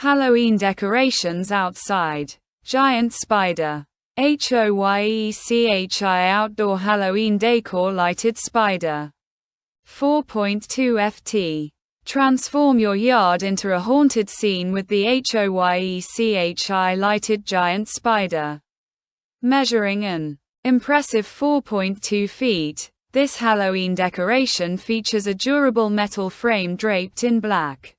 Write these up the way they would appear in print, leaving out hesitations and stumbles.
Halloween decorations outside. Giant spider. HOYECHI outdoor Halloween decor lighted spider. 4.2 ft. Transform your yard into a haunted scene with the HOYECHI lighted giant spider. Measuring an impressive 4.2 feet, this Halloween decoration features a durable metal frame draped in black,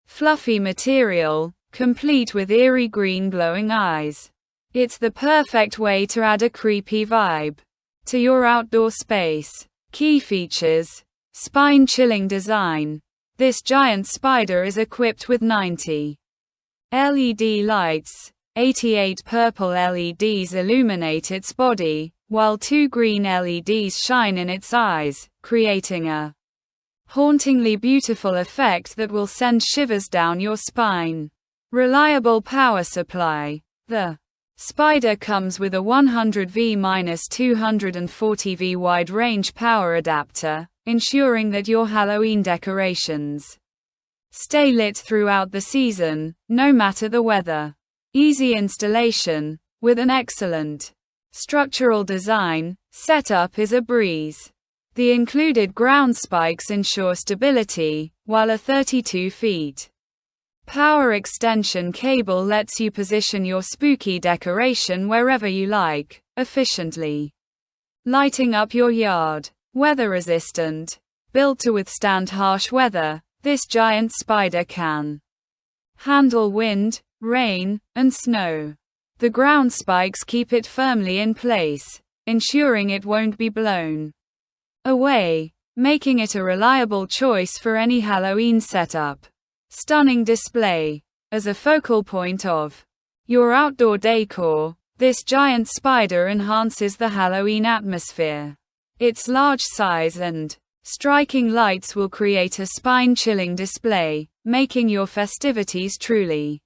fluffy material, complete with eerie green glowing eyes. It's the perfect way to add a creepy vibe to your outdoor space. Key features: spine-chilling design. This giant spider is equipped with 90 LED lights. 88 purple LEDs illuminate its body, while 2 green LEDs shine in its eyes, creating a hauntingly beautiful effect that will send shivers down your spine. Reliable power supply. The spider comes with a 100V-240V wide range power adapter, ensuring that your Halloween decorations stay lit throughout the season, no matter the weather. Easy installation. With an excellent structural design, setup is a breeze. The included ground spikes ensure stability, while a 32 feet power extension cable lets you position your spooky decoration wherever you like, efficiently lighting up your yard. Weather resistant. Built to withstand harsh weather, this giant spider can handle wind, rain, and snow. The ground spikes keep it firmly in place, ensuring it won't be blown away, making it a reliable choice for any Halloween setup. Stunning display. As a focal point of your outdoor decor, this giant spider enhances the Halloween atmosphere. Its large size and striking lights will create a spine-chilling display, making your festivities truly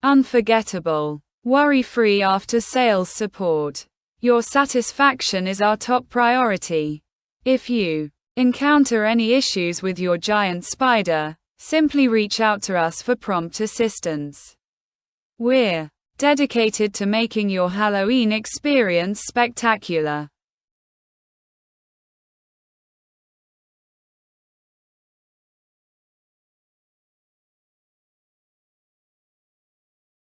unforgettable. Worry-free after-sales support. Your satisfaction is our top priority. If you encounter any issues with your giant spider, simply reach out to us for prompt assistance. We're dedicated to making your Halloween experience spectacular.